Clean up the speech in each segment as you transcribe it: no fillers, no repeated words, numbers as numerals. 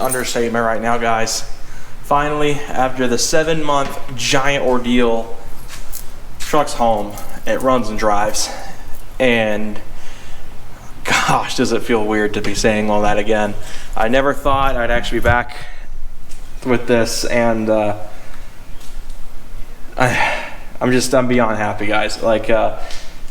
understatement right now, guys. Finally, after the 7-month giant ordeal, truck's home. It runs and drives. And gosh, does it feel weird to be saying all that again. I never thought I'd actually be back with this, and I'm beyond happy, guys. Like,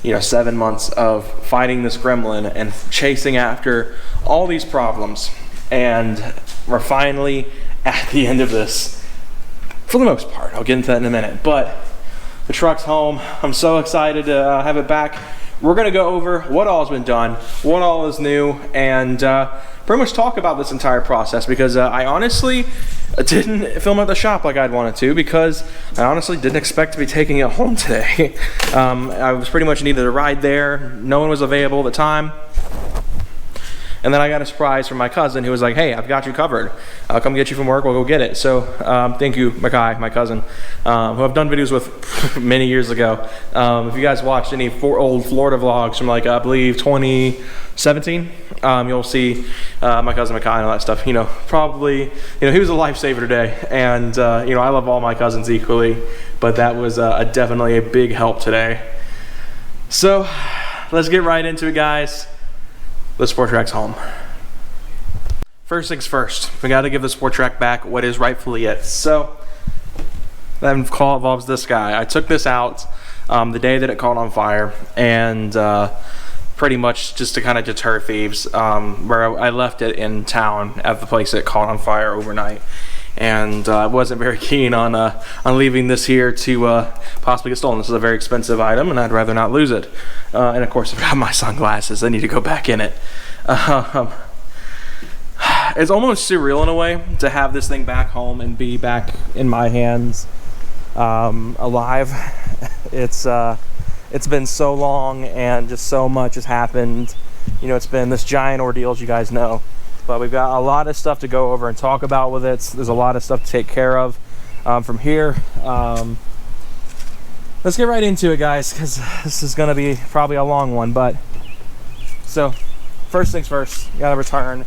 7 months of fighting this gremlin and chasing after all these problems, and we're finally at the end of this, for the most part. I'll get into that in a minute, but the truck's home. I'm so excited to have it back. We're gonna go over what all has been done, what all is new, and pretty much talk about this entire process, because I honestly didn't film at the shop like I'd wanted to, because I honestly didn't expect to be taking it home today. I was pretty much needed a ride there. No one was available at the time. And then I got a surprise from my cousin who was like, hey, I've got you covered. I'll come get you from work, we'll go get it. So thank you, Mackay, my cousin, who I've done videos with many years ago. If you guys watched any old Florida vlogs from, like, I believe 2017, you'll see my cousin Mackay and all that stuff. Probably, he was a lifesaver today. And, I love all my cousins equally, but that was definitely a big help today. So let's get right into it, guys. The Sport Trac's home. First things first, we got to give the Sport Trac back what is rightfully it. So that involves this guy. I took this out the day that it caught on fire, and pretty much just to kind of deter thieves, where I left it in town at the place that caught on fire overnight. And I wasn't very keen on leaving this here to possibly get stolen. This is a very expensive item, and I'd rather not lose it. And of course, I've got my sunglasses. I need to go back in it. It's almost surreal in a way to have this thing back home and be back in my hands, alive. It's been so long, and just so much has happened. It's been this giant ordeal, as you guys know. But we've got a lot of stuff to go over and talk about with it. There's a lot of stuff to take care of from here. Let's get right into it, guys, because this is going to be probably a long one. But so first things first, you got to return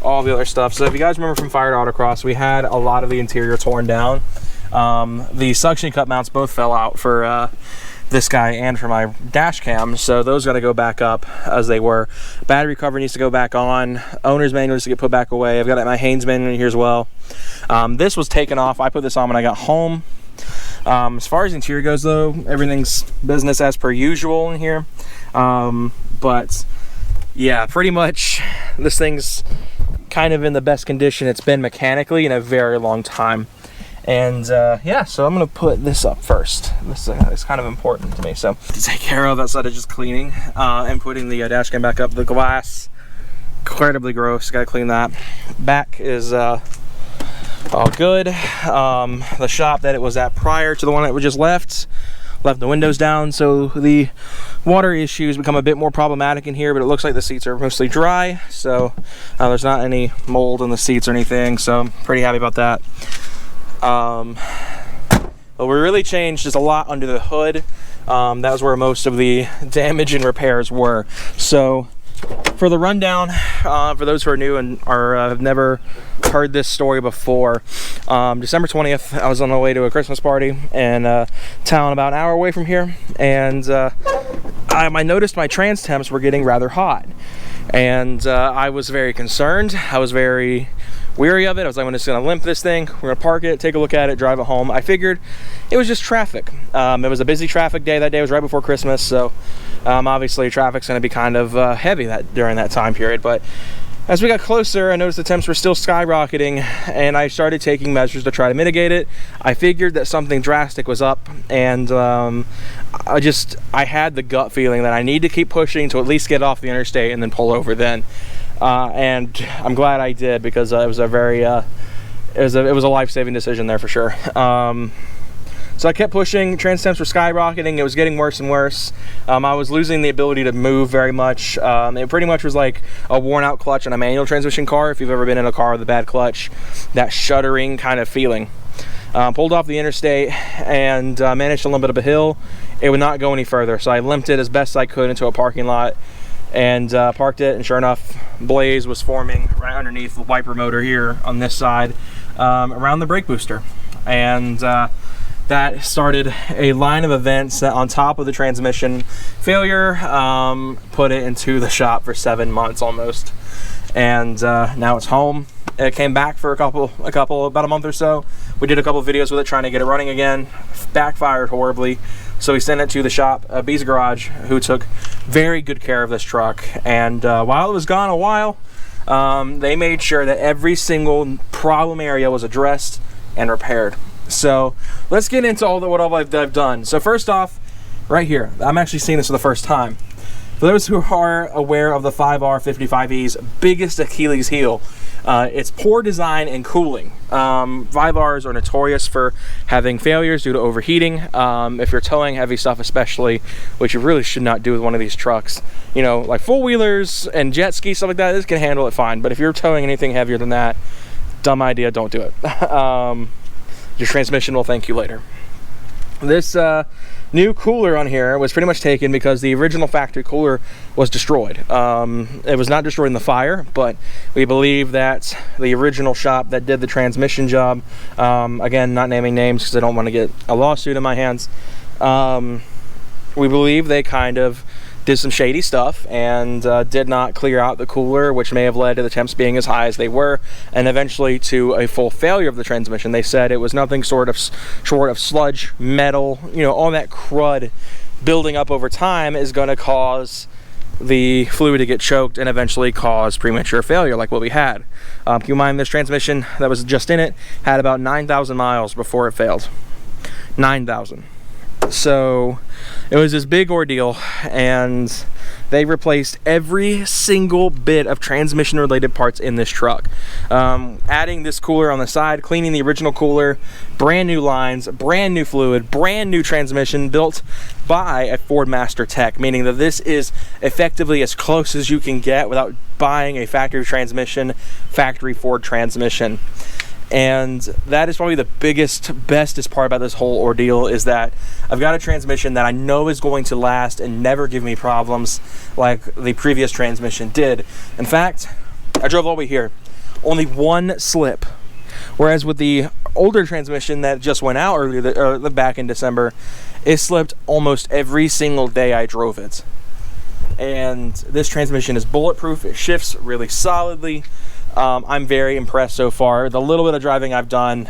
all the other stuff. So if you guys remember from Fire Autocross, we had a lot of the interior torn down. The suction cup mounts both fell out for this guy and for my dash cam, so those got to go back up as they were. Battery cover needs to go back on. Owner's manual needs to get put back away. I've got my Haynes manual in here as well. This was taken off. I put this on when I got home. As far as interior goes, though, everything's business as per usual in here. But yeah, pretty much this thing's kind of in the best condition it's been mechanically in a very long time. And yeah, so I'm gonna put this up first. This is kind of important to me, so to take care of outside of just cleaning and putting the dash cam back up. The glass, incredibly gross, gotta clean that. Back is all good. The shop that it was at prior to the one that we just left the windows down, so the water issues become a bit more problematic in here, but it looks like the seats are mostly dry, so there's not any mold in the seats or anything, so I'm pretty happy about that. But we really changed just a lot under the hood. That was where most of the damage and repairs were. So for the rundown, for those who are new and have never heard this story before, December 20th, I was on the way to a Christmas party in a town about an hour away from here, and I noticed my trans temps were getting rather hot, and I was very concerned. I was very weary of it. I was like, I'm just gonna limp this thing, we're gonna park it, take a look at it, drive it home. I figured it was just traffic. It was a busy traffic day. That day was right before Christmas, so obviously traffic's gonna be kind of heavy during that time period. But as we got closer, I noticed the temps were still skyrocketing, and I started taking measures to try to mitigate it. I figured that something drastic was up, and I had the gut feeling that I need to keep pushing to at least get off the interstate and then pull over then. And I'm glad I did, because it was a very it was a life-saving decision there for sure. So I kept pushing. Trans temps were skyrocketing. It was getting worse and worse. I was losing the ability to move very much. It pretty much was like a worn-out clutch on a manual transmission car. If you've ever been in a car with a bad clutch, that shuddering kind of feeling. Pulled off the interstate and managed to limp it up a hill. It would not go any further, so I limped it as best I could into a parking lot. and parked it, and sure enough, blaze was forming right underneath the wiper motor here on this side, around the brake booster. And that started a line of events that, on top of the transmission failure, put it into the shop for 7 months almost. And now it's home. It came back for about a month or so. We did a couple videos with it trying to get it running again. Backfired horribly. So we sent it to the shop, B's Garage, who took very good care of this truck. And while it was gone a while, they made sure that every single problem area was addressed and repaired. So let's get into what all I've done. So first off, right here, I'm actually seeing this for the first time. For those who are aware of the 5R55E's biggest Achilles heel, it's poor design and cooling. 5Rs are notorious for having failures due to overheating. If you're towing heavy stuff especially, which you really should not do with one of these trucks, you know, like four-wheelers and jet ski, stuff like that, this can handle it fine. But if you're towing anything heavier than that, dumb idea, don't do it. Your transmission will thank you later. This new cooler on here was pretty much taken because the original factory cooler was destroyed. It was not destroyed in the fire, but we believe that the original shop that did the transmission job, again, not naming names because I don't want to get a lawsuit in my hands, we believe they kind of did some shady stuff and did not clear out the cooler, which may have led to the temps being as high as they were, and eventually to a full failure of the transmission. They said it was nothing short of sludge, metal, you know, all that crud building up over time is going to cause the fluid to get choked and eventually cause premature failure like what we had. Keep in mind, this transmission that was just in it had about 9,000 miles before it failed. 9,000. So it was this big ordeal, and they replaced every single bit of transmission related parts in this truck, adding this cooler on the side, cleaning the original cooler, brand new lines, brand new fluid, brand new transmission built by a Ford Master Tech, meaning that this is effectively as close as you can get without buying a factory transmission, factory Ford transmission. And that is probably the bestest part about this whole ordeal, is that I've got a transmission that I know is going to last and never give me problems like the previous transmission did. In fact, I drove all the way here, only one slip. Whereas with the older transmission that just went out earlier, back in December, it slipped almost every single day I drove it. And this transmission is bulletproof. It shifts really solidly. I'm very impressed so far. The little bit of driving I've done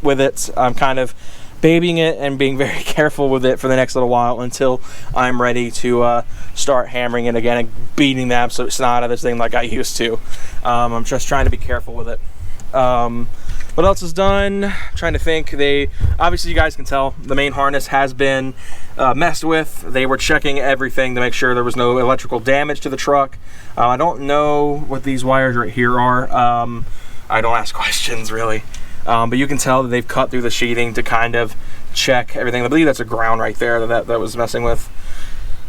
with it, I'm kind of babying it and being very careful with it for the next little while until I'm ready to start hammering it again and beating the absolute snot out of this thing like I used to. I'm just trying to be careful with it. What else is done? I'm trying to think. Obviously, you guys can tell the main harness has been messed with. They were checking everything to make sure there was no electrical damage to the truck. I don't know what these wires right here are. I don't ask questions really, but you can tell that they've cut through the sheeting to kind of check everything. I believe that's a ground right there that was messing with.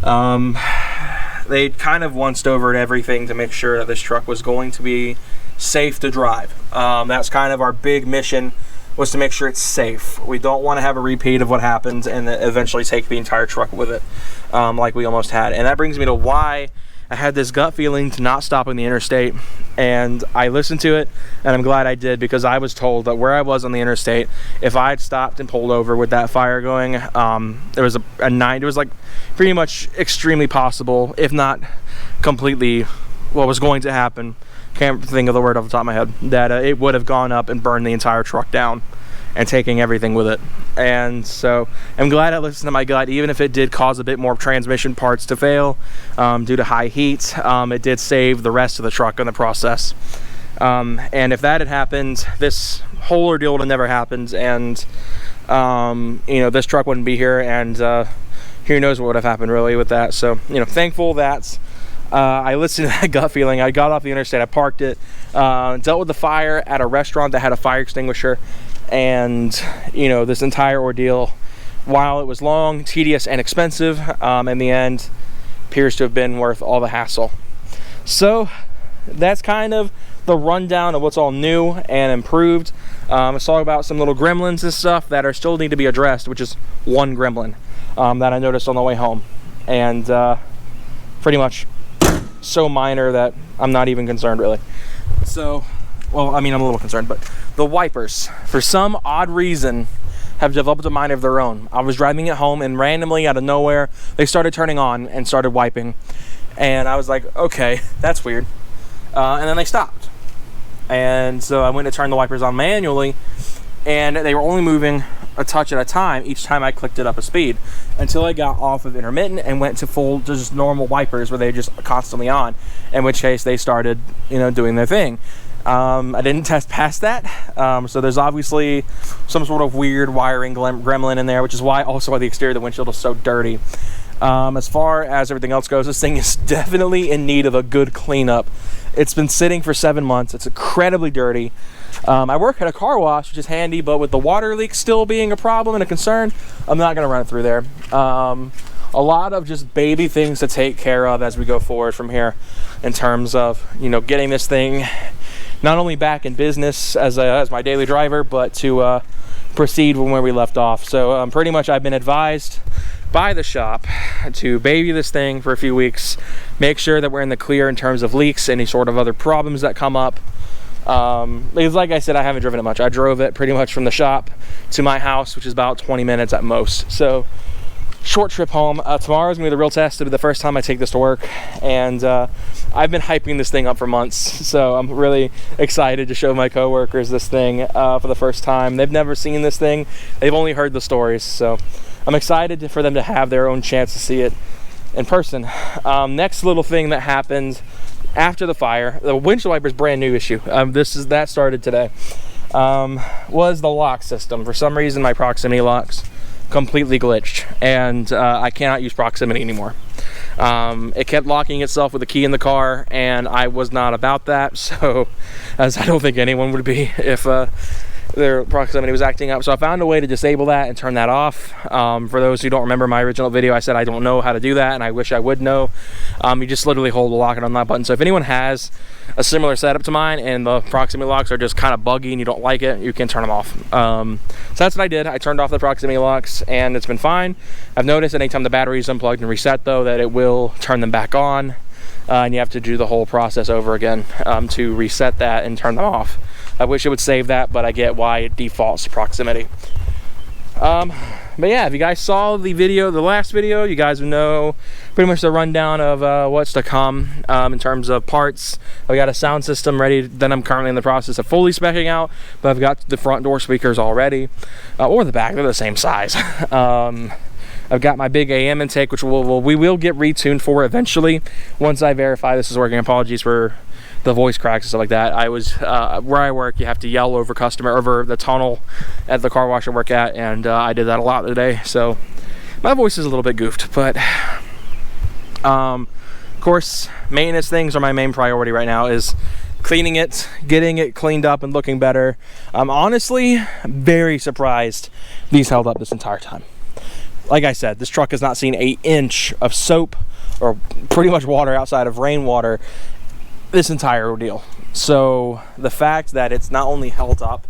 They kind of once overed everything to make sure that this truck was going to be safe to drive. That's kind of our big mission, was to make sure it's safe. We don't want to have a repeat of what happened and eventually take the entire truck with it, like we almost had. And that brings me to why I had this gut feeling to not stop on the interstate, and I listened to it, and I'm glad I did, because I was told that where I was on the interstate, if I'd stopped and pulled over with that fire going, it was it was like pretty much extremely possible, if not completely what was going to happen, can't think of the word off the top of my head, that it would have gone up and burned the entire truck down and taking everything with it. And so I'm glad I listened to my gut, even if it did cause a bit more transmission parts to fail due to high heat. It did save the rest of the truck in the process. And if that had happened, this whole ordeal would have never happened, and you know, this truck wouldn't be here, and who knows what would have happened really with that. So, you know, thankful that I listened to that gut feeling. I got off the interstate, I parked it, dealt with the fire at a restaurant that had a fire extinguisher, and you know, this entire ordeal, while it was long, tedious, and expensive, in the end appears to have been worth all the hassle. So that's kind of the rundown of what's all new and improved. Let's talk about some little gremlins and stuff that are still need to be addressed, which is one gremlin that I noticed on the way home, and pretty much so minor that I'm not even concerned really. So, well, I mean, I'm a little concerned, but the wipers, for some odd reason, have developed a mind of their own. I was driving it home and randomly out of nowhere, they started turning on and started wiping. And I was like, okay, that's weird. And then they stopped. And so I went to turn the wipers on manually, and they were only moving a touch at a time each time I clicked it up a speed, until I got off of intermittent and went to full, just normal wipers where they're just constantly on, in which case they started, you know, doing their thing. I didn't test past that, so there's obviously some sort of weird wiring gremlin in there, which is why also the exterior of the windshield is so dirty. As far as everything else goes, this thing is definitely in need of a good cleanup. It's been sitting for 7 months. It's incredibly dirty. I work at a car wash, which is handy, but with the water leak still being a problem and a concern, I'm not going to run it through there. A lot of just baby things to take care of as we go forward from here, in terms of, you know, getting this thing not only back in business as my daily driver, but to proceed from where we left off. So pretty much I've been advised by the shop to baby this thing for a few weeks, make sure that we're in the clear in terms of leaks, any sort of other problems that come up. Because like I said, I haven't driven it much. I drove it pretty much from the shop to my house, which is about 20 minutes at most. So short trip home. Tomorrow's gonna be the real test. It'll be the first time I take this to work, and I've been hyping this thing up for months, so I'm really excited to show my coworkers this thing for the first time. They've never seen this thing. They've only heard the stories, so I'm excited for them to have their own chance to see it in person. Next little thing that happened after the fire, the windshield wiper's brand new issue. That started today. Was the lock system. For some reason, my proximity locks completely glitched, and I cannot use proximity anymore. It kept locking itself with the key in the car, and I was not about that, so, as I don't think anyone would be if their proximity was acting up. So I found a way to disable that and turn that off. For those who don't remember my original video, I said I don't know how to do that, and I wish I would know. You just literally hold the lock and on that button. So if anyone has a similar setup to mine and the proximity locks are just kind of buggy and you don't like it, you can turn them off. So that's what I did. I turned off the proximity locks, and it's been fine. I've noticed anytime the battery is unplugged and reset, though, that it will turn them back on, and you have to do the whole process over again to reset that and turn them off. I wish it would save that, but I get why it defaults to proximity. But yeah, if you guys saw the video, the last video, you guys would know pretty much the rundown of what's to come in terms of parts. I've got a sound system ready that I'm currently in the process of fully speccing out, but I've got the front door speakers already, or the back, they're the same size. I've got my big AM intake, which we will get retuned for eventually once I verify this is working. Apologies for the voice cracks and stuff like that. I was where I work, you have to yell over the tunnel at the car wash I work at, and I did that a lot today, so my voice is a little bit goofed. But of course, maintenance things are my main priority right now, is cleaning it, getting it cleaned up and looking better. I'm honestly very surprised these held up this entire time. Like I said, this truck has not seen an inch of soap or pretty much water outside of rainwater this entire ordeal. So the fact that it's not only held up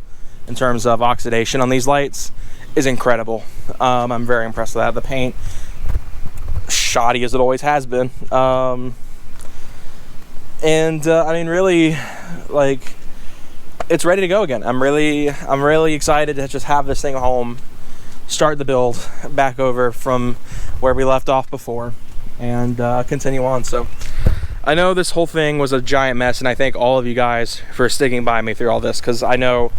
in terms of oxidation on these lights is incredible. I'm very impressed with that. The paint, shoddy as it always has been. I mean, really, like, it's ready to go again. I'm really excited to just have this thing home, start the build back over from where we left off before, and continue on. So I know this whole thing was a giant mess, and I thank all of you guys for sticking by me through all this, because I know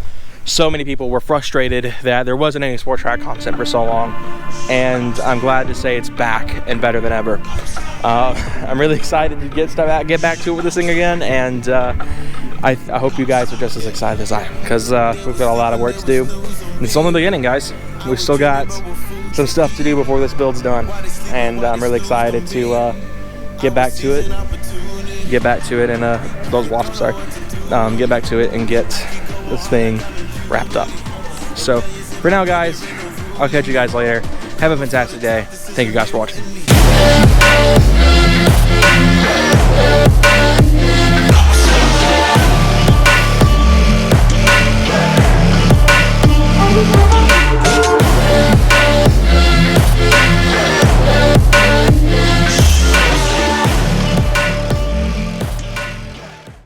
so many people were frustrated that there wasn't any Sport Trac content for so long, and I'm glad to say it's back and better than ever. I'm really excited to get back to it with this thing again, and I hope you guys are just as excited as I am, because we've got a lot of work to do, and it's only the beginning, guys. We've still got some stuff to do before this build's done, and I'm really excited to get back to it and those wasps, sorry, get back to it and get this thing wrapped up. So for now, guys, I'll catch you guys later. Have a fantastic day. Thank you guys for watching.